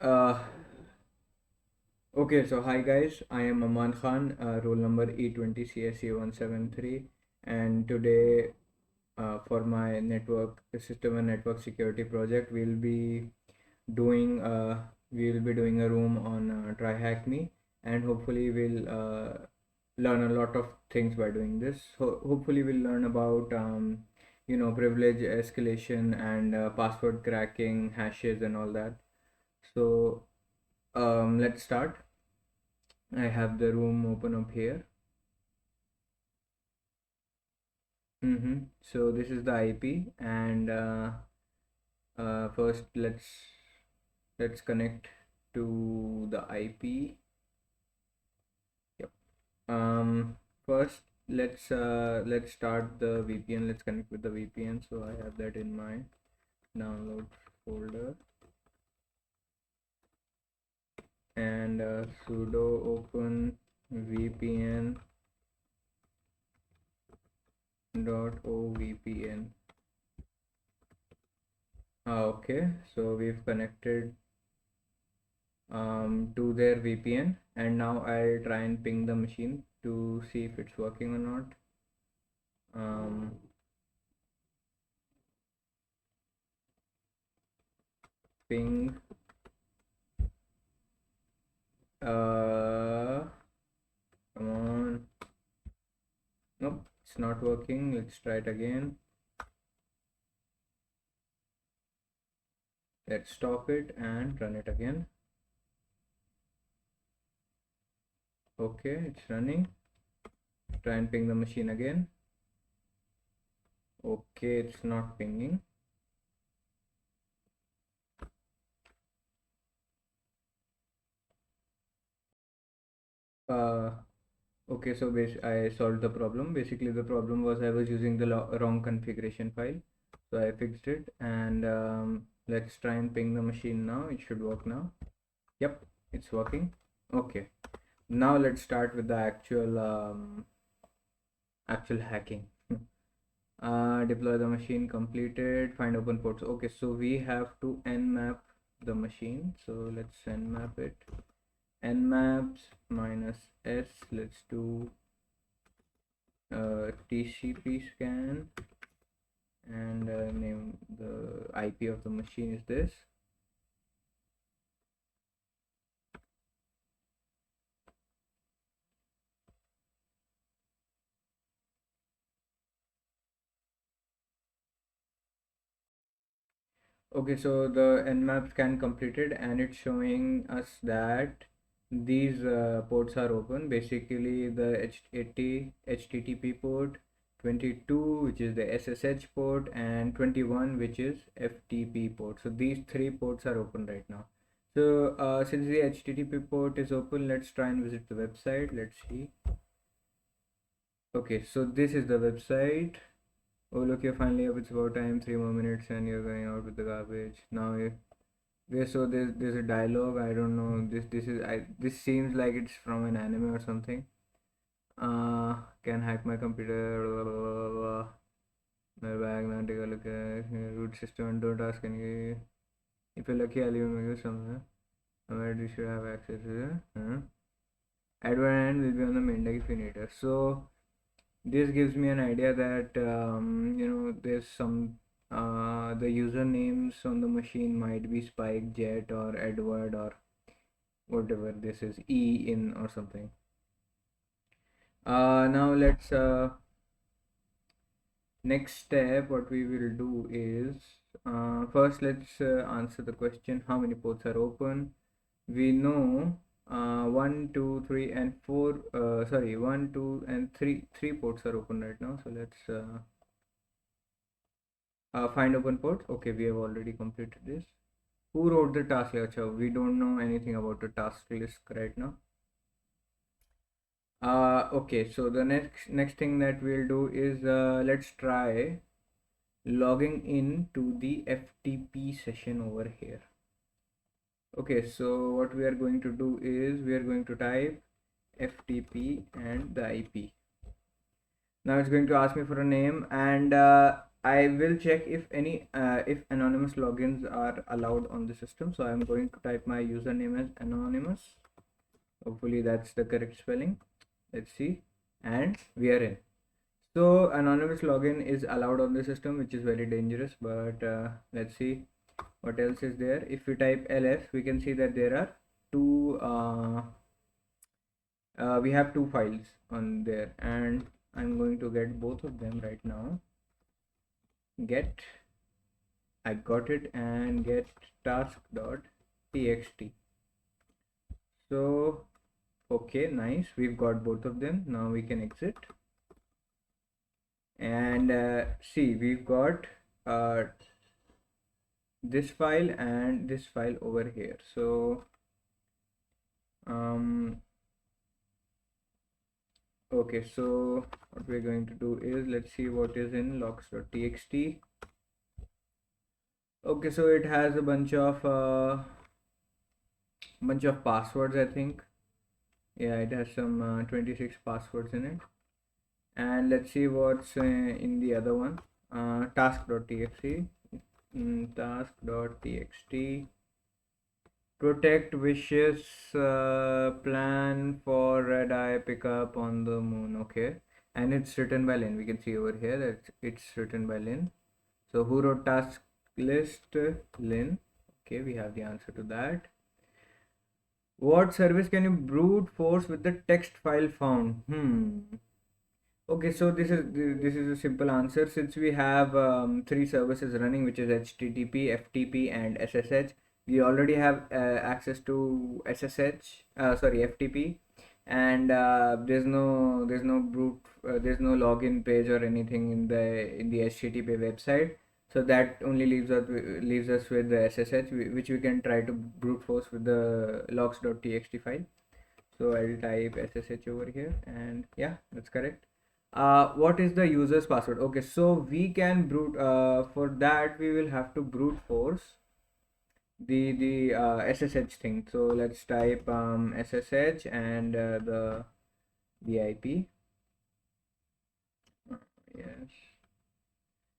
Uh, okay, so hi guys, I am Aman Khan, roll number E20CSE173, and today for my network system and network security project, doing we'll be doing a room on TryHackMe, and hopefully we'll learn a lot of things by doing this. Hopefully we'll learn about privilege escalation and password cracking, hashes, and all that. So let's start. I have the room open up here. So this is the IP, and first let's connect to the IP. Yep. First let's start the VPN. Let's connect with the VPN. So I have that in my download folder, and sudo open vpn .ovpn. Okay, so we've connected to their VPN, and now I'll try and ping the machine to see if it's working or not. Ping come on. Nope, it's not working. Let's try it again. Let's stop it and run it again. Okay, it's running. Try and ping the machine again. Okay, it's not pinging. Okay, so I solved the problem. Basically, the problem was I was using the wrong configuration file. So I fixed it, and let's try and ping the machine now. It should work now. Yep, it's working. Okay, now let's start with the actual hacking. Deploy the machine completed. Find open ports. Okay, so we have to nmap the machine. So let's nmap it. Nmaps -s. Let's do TCP scan, and name the IP of the machine is this. Okay, so the nmap scan completed, and it's showing us that these ports are open. Basically, the H80 HTTP port, 22, which is the SSH port, and 21, which is FTP port. So these three ports are open right now. So since the HTTP port is open, let's try and visit the website. Let's see. Okay, so this is the website. Oh, look, you're finally up. It's about time. 3 more minutes, and you're going out with the garbage. Now, so there's a dialogue. I don't know. This seems like it's from an anime or something. Can hack my computer. Blah, blah, blah, blah. My bag. Now take a look at root system and don't ask any. If you're lucky, I'll even make you somewhere. Where you should have access to it. Advanced will be on the main deck if you need it. So this gives me an idea that there's some the usernames on the machine might be Spike, Jet, or Edward, or whatever this is, E in or something. Now let's next step what we will do is first let's answer the question how many ports are open. We know 1 2 3 and 4 sorry 1 2 and 3 ports are open right now. So let's find open ports. Okay, we have already completed this. Who wrote the task list? We don't know anything about the task list right now. Okay, so the next thing that we'll do is let's try logging in to the FTP session over here. Okay, so what we are going to do is we are going to type FTP and the IP. Now it's going to ask me for a name, and I will check if any if anonymous logins are allowed on the system. So I'm going to type my username as anonymous. Hopefully that's the correct spelling. Let's see. And we are in. So anonymous login is allowed on the system, which is very dangerous. But let's see what else is there. If we type ls, we can see that there are two. We have two files on there, and I'm going to get both of them right now. Get, I got it, and get task.txt. So okay, nice, we've got both of them. Now we can exit and see we've got this file and this file over here. So okay, so what we're going to do is, let's see what is in logs.txt. Okay, so it has a bunch of passwords, I think. Yeah, it has some 26 passwords in it. And let's see what's in the other one. Task.txt. Task.txt. Protect wishes, plan for red eye pickup on the moon. Okay, and it's written by Lynn. We can see over here that it's written by Lynn. So who wrote task list? Lynn. Okay, we have the answer to that. What service can you brute force with the text file found? Okay, so this is a simple answer. Since we have three services running, which is HTTP, FTP, and SSH, we already have access to SSH. Sorry, FTP, and there's no brute, there's no login page or anything in the HTTP website. So that only leaves us with the SSH, which we can try to brute force with the logs.txt file. So I'll type SSH over here, and yeah, that's correct. What is the user's password? Okay, so we can brute for that we will have to brute force the SSH thing. So let's type SSH and the IP. Yes,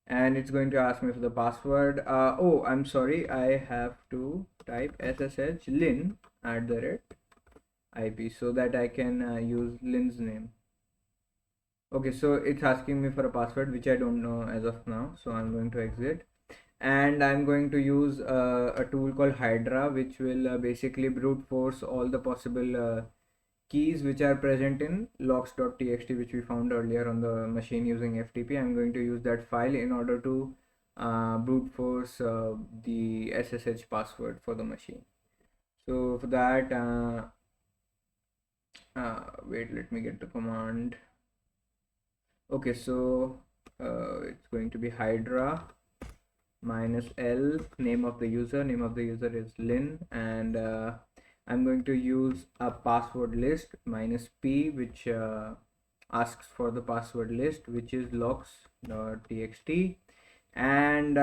and it's going to ask me for the password. Oh, I'm sorry, I have to type SSH lin @IP so that I can use Lin's name. Okay, so it's asking me for a password which I don't know as of now, so I'm going to exit, and I'm going to use a tool called Hydra, which will basically brute force all the possible keys which are present in logs.txt, which we found earlier on the machine using FTP. I'm going to use that file in order to brute force the SSH password for the machine. So for that, wait, let me get the command. Okay, so it's going to be Hydra -l, name of the user. Name of the user is Lynn, and I'm going to use a password list -p, which asks for the password list, which is logs.txt, and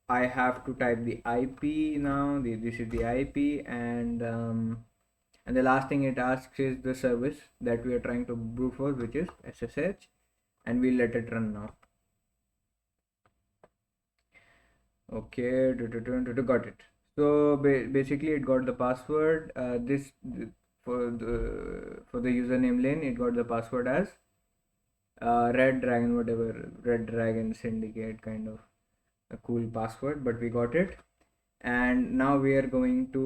I have to type the IP now. This is the IP, and the last thing it asks is the service that we are trying to brute force, which is SSH, and we'll let it run now. Okay, got it. So basically it got the password. For the username Lane, it got the password as Red Dragon, whatever, Red Dragon Syndicate, kind of a cool password, but we got it. And now we are going to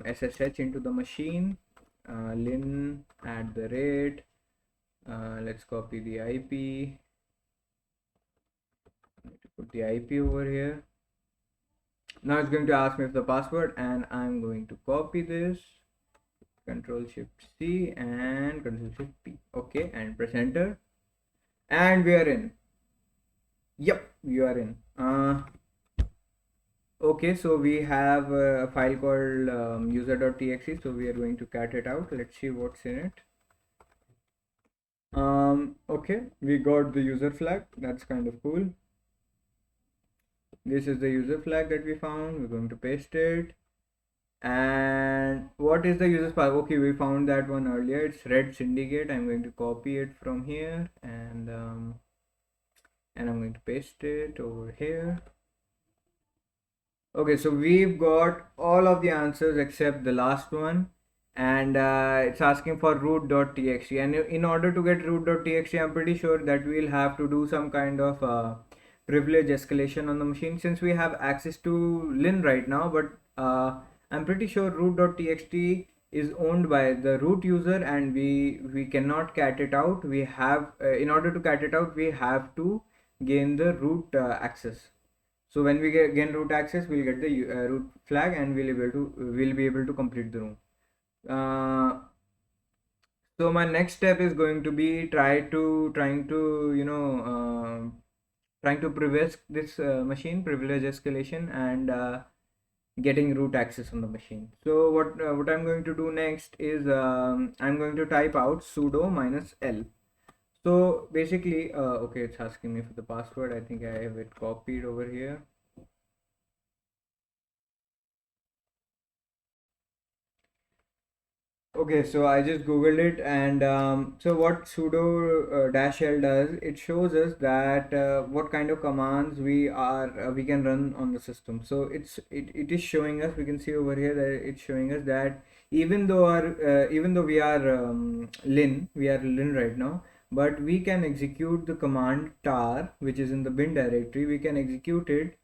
SSH into the machine. Lin @. Let's copy the IP. Put the IP over here. Now it's going to ask me for the password, and I'm going to copy this, Control-Shift-C and Control-Shift-P. Okay, and press enter, and we are in. Yep, we are in. Okay, so we have a file called user.txt, so we are going to cat it out. Let's see what's in it. Okay, we got the user flag. That's kind of cool. This is the user flag that we found. We're going to paste it. And what is the user's password? Okay, we found that one earlier. It's Red Syndicate. I'm going to copy it from here, and and I'm going to paste it over here. Okay, so we've got all of the answers except the last one, and it's asking for root.txt. And in order to get root.txt, I'm pretty sure that we'll have to do some kind of privilege escalation on the machine, since we have access to Lin right now. But I'm pretty sure root.txt is owned by the root user, and we cannot cat it out. We have in order to cat it out, we have to gain the root access. So when we gain root access, we'll get the root flag, and we'll be able to complete the room. Uh, so my next step is going to be trying to trying to privilege this machine, privilege escalation, and getting root access on the machine. So what I'm going to do next is I'm going to type out sudo -l. So basically, okay, it's asking me for the password. I think I have it copied over here. Okay, so I just googled it, and so what sudo dash l does, it shows us that what kind of commands we can run on the system. So it is showing us, we can see over here that it's showing us that even though we are lin right now, but we can execute the command tar, which is in the bin directory. We can execute it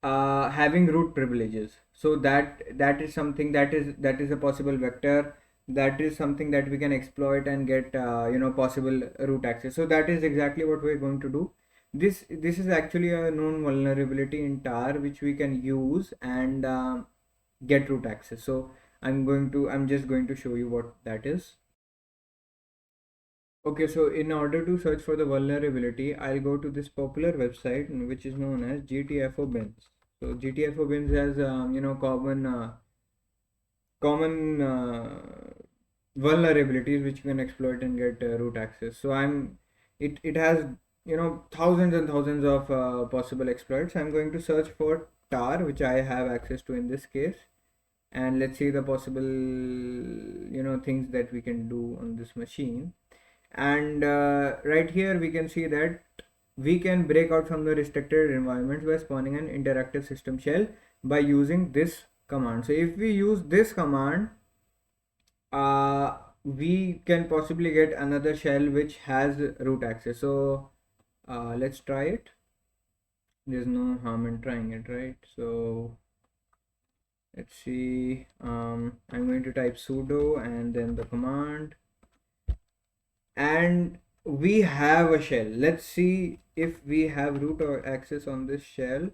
having root privileges. So that is something that is a possible vector, that is something that we can exploit and get possible root access. So that is exactly what we're going to do. This is actually a known vulnerability in tar, which we can use and get root access. So I'm just going to show you what that is. Okay, so in order to search for the vulnerability, I'll go to this popular website, which is known as GTFO bins. So GTFO bins has common vulnerabilities which you can exploit and get root access. So it has thousands and thousands of possible exploits. I'm going to search for tar, which I have access to in this case, and let's see the possible things that we can do on this machine. And right here we can see that we can break out from the restricted environments by spawning an interactive system shell by using this command. So if we use this command, we can possibly get another shell which has root access. So let's try it. There's no harm in trying it, right? So let's see. I'm going to type sudo and then the command, and we have a shell. Let's see if we have root or access on this shell,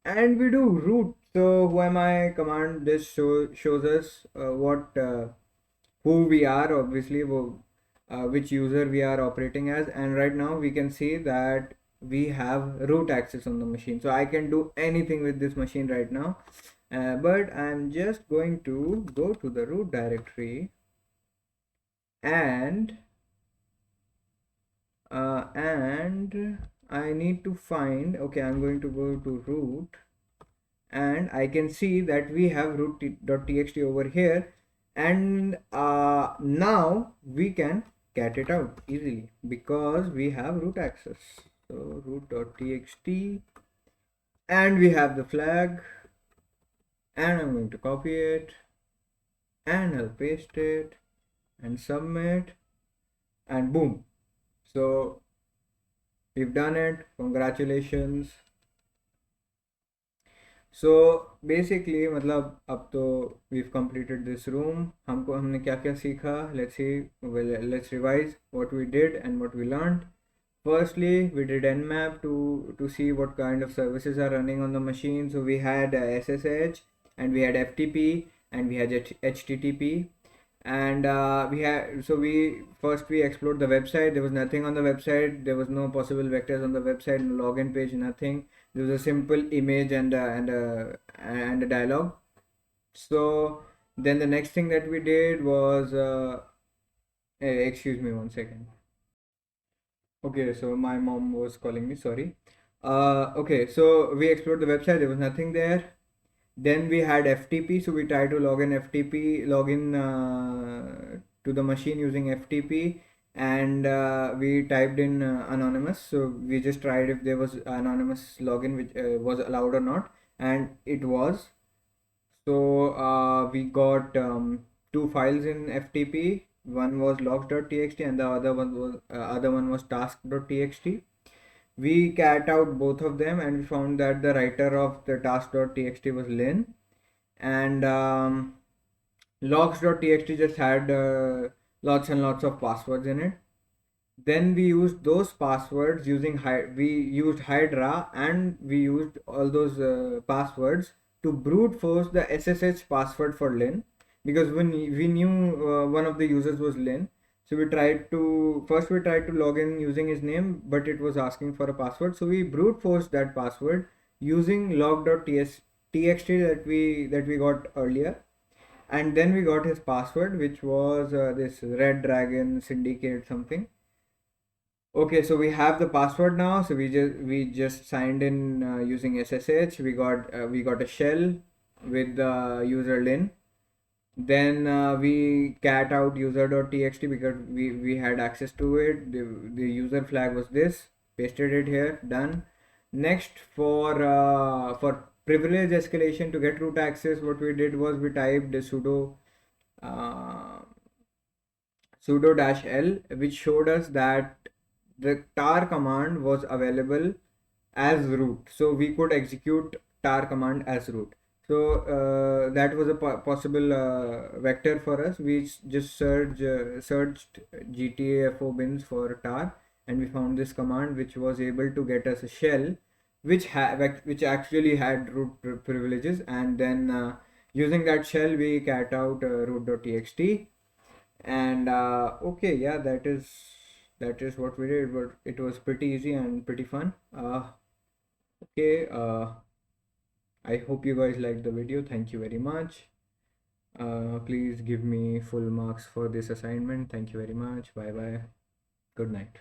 and we do root. So who am I command, this shows us who we are, obviously, which user we are operating as, and right now we can see that we have root access on the machine. So I can do anything with this machine right now, but I'm just going to go to the root directory and I need to find, okay, I'm going to go to root, and I can see that we have root.txt over here, and now we can cat it out easily because we have root access. So root.txt, and we have the flag, and I'm going to copy it, and I'll paste it and submit, and boom. So we've done it. Congratulations. So basically मतलब अब तो we've completed this room. हमने क्या क्या सीखा? Let's see. Well, let's revise what we did and what we learned. Firstly, we did nmap to see what kind of services are running on the machine. So we had SSH, and we had FTP, and we had HTTP, and we explored the website. There was nothing on the website. There was no possible vectors on the website, no login page, nothing. There was a simple image and a dialogue. So then the next thing that we did was excuse me one second. Okay, so my mom was calling me, sorry. Okay, so we explored the website. There was nothing there. Then we had FTP, so we tried to log in to the machine using FTP, and we typed in anonymous. So we just tried if there was anonymous login which was allowed or not, and it was. So we got two files in FTP. One was logs.txt and the other one was task.txt. We cat out both of them, and we found that the writer of the task.txt was Lynn, and logs.txt just had lots and lots of passwords in it. Then we used those passwords using we used Hydra, and we used all those passwords to brute force the SSH password for Lynn, because we knew one of the users was Lynn. So we tried to log in using his name, but it was asking for a password. So we brute forced that password using log.txt that we got earlier, and then we got his password, which was this Red Dragon Syndicate something. Okay, so we have the password now. So we just signed in using SSH. We got a shell with the user Lin. Then we cat out user.txt because we had access to it. The user flag was this. Pasted it here. Done. Next, for privilege escalation to get root access, what we did was we typed uh, sudo -l, which showed us that the tar command was available as root, so we could execute tar command as root. So that was a possible vector for us. We just searched GTAFO bins for tar, and we found this command which was able to get us a shell which actually had root privileges, and then using that shell we cat out root.txt. And okay, yeah, that is what we did, but it was pretty easy and pretty fun. Okay, I hope you guys liked the video. Thank you very much. Please give me full marks for this assignment. Thank you very much. Bye bye. Good night.